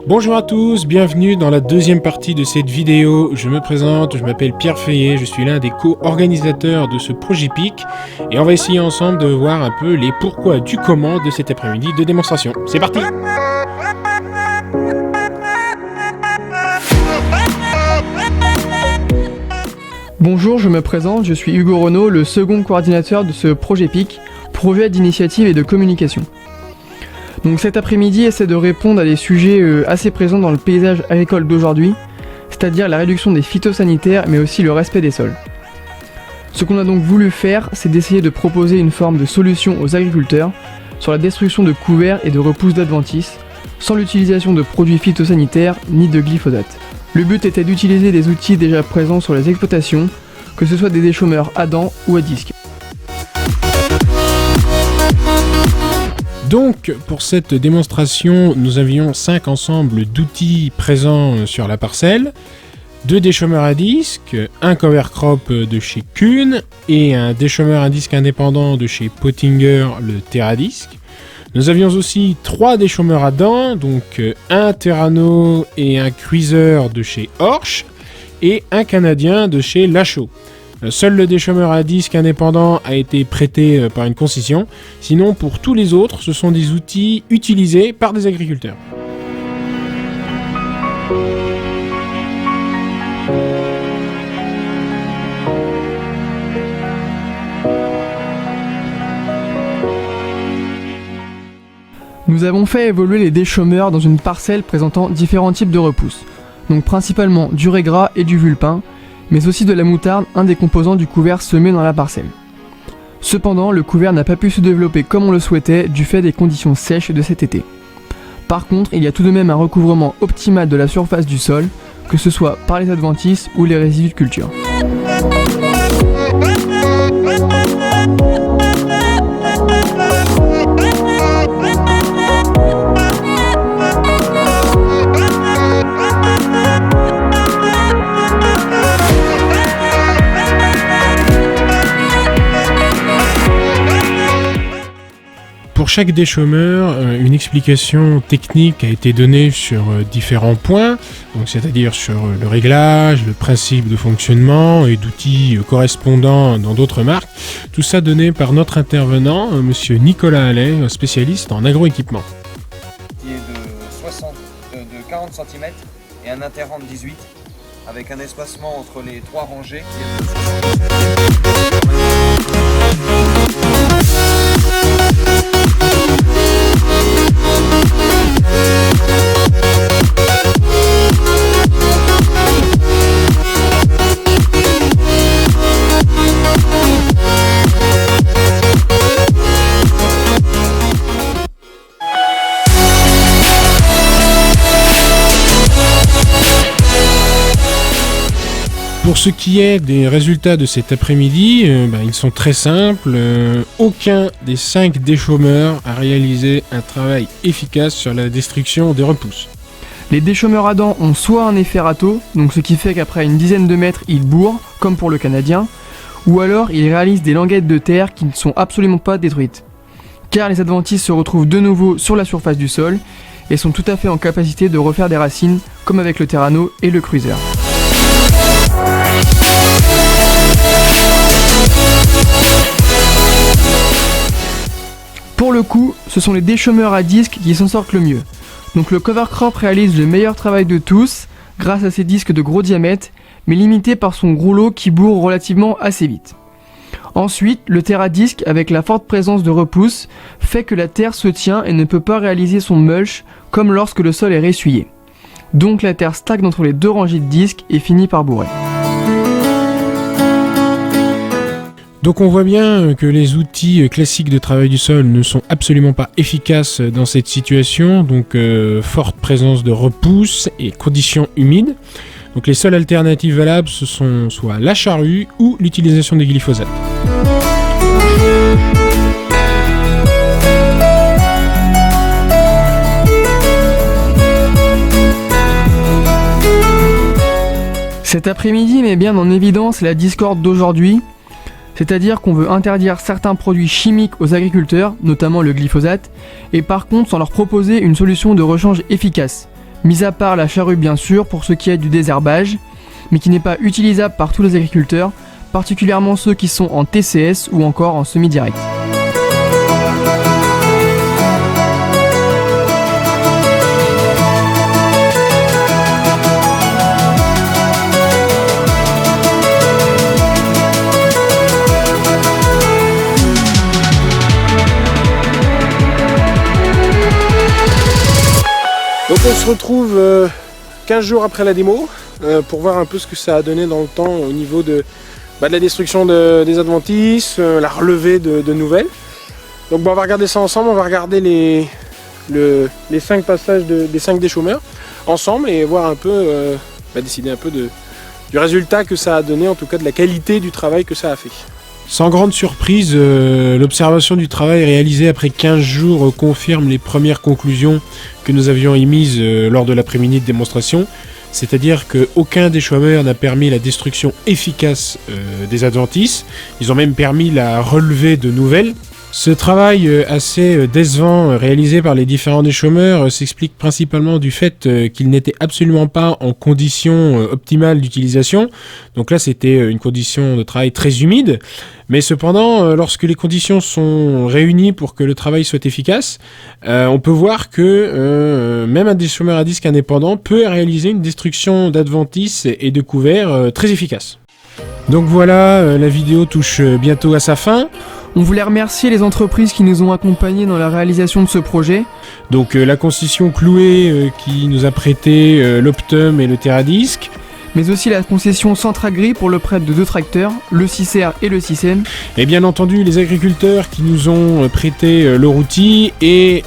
Bonjour à tous, bienvenue dans la deuxième partie de cette vidéo. Je me présente, je m'appelle Pierre Feuillet, je suis l'un des co-organisateurs de ce projet PIC et on va essayer ensemble de voir un peu les pourquoi du comment de cet après-midi de démonstration. C'est parti! Bonjour, je me présente, je suis Hugo Renaud, le second coordinateur de ce projet PIC, projet d'initiative et de communication. Donc cet après-midi essaie de répondre à des sujets assez présents dans le paysage agricole d'aujourd'hui, c'est-à-dire la réduction des phytosanitaires mais aussi le respect des sols. Ce qu'on a donc voulu faire, c'est d'essayer de proposer une forme de solution aux agriculteurs sur la destruction de couverts et de repousses d'adventices, sans l'utilisation de produits phytosanitaires ni de glyphosate. Le but était d'utiliser des outils déjà présents sur les exploitations, que ce soit des déchômeurs à dents ou à disque. Donc, pour cette démonstration, nous avions 5 ensembles d'outils présents sur la parcelle, 2 déchômeurs à disque, un cover crop de chez Kuhn et un déchômeur à disque indépendant de chez Pottinger, le Terradisc. Nous avions aussi 3 déchômeurs à dents, donc un Terrano et un Cruiser de chez Horsch et un Canadien de chez Lachaud. Seul le déchômeur à disque indépendant a été prêté par une concession, sinon pour tous les autres, ce sont des outils utilisés par des agriculteurs. Nous avons fait évoluer les déchômeurs dans une parcelle présentant différents types de repousses, donc principalement du régras et du vulpin, mais aussi de la moutarde, un des composants du couvert semé dans la parcelle. Cependant, le couvert n'a pas pu se développer comme on le souhaitait du fait des conditions sèches de cet été. Par contre, il y a tout de même un recouvrement optimal de la surface du sol, que ce soit par les adventices ou les résidus de culture. Pour chaque déchômeur, une explication technique a été donnée sur différents points, donc c'est-à-dire sur le réglage, le principe de fonctionnement et d'outils correspondants dans d'autres marques. Tout ça donné par notre intervenant, monsieur Nicolas Allais, spécialiste en agroéquipement. Qui est de 40 cm et un interrant de 18 avec un espacement entre les 3 rangées qui est de 60 Pour ce qui est des résultats de cet après-midi, ils sont très simples. Aucun des 5 déchômeurs a réalisé un travail efficace sur la destruction des repousses. Les déchômeurs à dents ont soit un effet râteau, donc ce qui fait qu'après une dizaine de mètres ils bourrent, comme pour le Canadien, ou alors ils réalisent des languettes de terre qui ne sont absolument pas détruites. Car les adventices se retrouvent de nouveau sur la surface du sol et sont tout à fait en capacité de refaire des racines, comme avec le Terrano et le Cruiser. Pour le coup, ce sont les déchômeurs à disque qui s'en sortent le mieux. Donc le cover crop réalise le meilleur travail de tous, grâce à ses disques de gros diamètre, mais limité par son rouleau qui bourre relativement assez vite. Ensuite, le Terradisc, avec la forte présence de repousse, fait que la terre se tient et ne peut pas réaliser son mulch comme lorsque le sol est ressuyé. Donc la terre stagne entre les 2 rangées de disques et finit par bourrer. Donc on voit bien que les outils classiques de travail du sol ne sont absolument pas efficaces dans cette situation, donc forte présence de repousse et conditions humides. Donc les seules alternatives valables ce sont soit la charrue ou l'utilisation des glyphosates. Cet après-midi met bien en évidence la discorde d'aujourd'hui, c'est-à-dire qu'on veut interdire certains produits chimiques aux agriculteurs, notamment le glyphosate, et par contre sans leur proposer une solution de rechange efficace, mis à part la charrue bien sûr pour ce qui est du désherbage, mais qui n'est pas utilisable par tous les agriculteurs, particulièrement ceux qui sont en TCS ou encore en semi-direct. Donc on se retrouve 15 jours après la démo pour voir un peu ce que ça a donné dans le temps au niveau de la destruction des adventices, la relevée de nouvelles. Donc on va regarder ça ensemble, on va regarder les 5 passages des 5 déchômeurs ensemble et voir un peu, décider un peu du résultat que ça a donné, en tout cas de la qualité du travail que ça a fait. Sans grande surprise, l'observation du travail réalisé après 15 jours confirme les premières conclusions que nous avions émises lors de l'après-midi de démonstration, c'est-à-dire qu'aucun déchômeur n'a permis la destruction efficace des adventices, ils ont même permis la relevée de nouvelles. Ce travail assez décevant réalisé par les différents déchômeurs s'explique principalement du fait qu'ils n'étaient absolument pas en condition optimale d'utilisation. Donc là, c'était une condition de travail très humide. Mais cependant, lorsque les conditions sont réunies pour que le travail soit efficace, on peut voir que même un déchômeur à disque indépendant peut réaliser une destruction d'adventices et de couverts très efficace. Donc voilà, la vidéo touche bientôt à sa fin. On voulait remercier les entreprises qui nous ont accompagnés dans la réalisation de ce projet. Donc la concession Cloué qui nous a prêté l'Optum et le Terradisc. Mais aussi la concession Centragri pour le prêt de 2 tracteurs, le 6R et le 6M. Et bien entendu les agriculteurs qui nous ont prêté leur outil et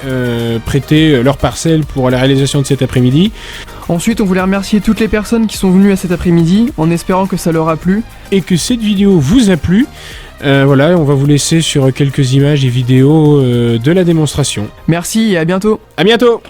prêté leur parcelle pour la réalisation de cet après-midi. Ensuite, on voulait remercier toutes les personnes qui sont venues à cet après-midi, en espérant que ça leur a plu. Et que cette vidéo vous a plu. Voilà, on va vous laisser sur quelques images et vidéos de la démonstration. Merci et à bientôt. À bientôt.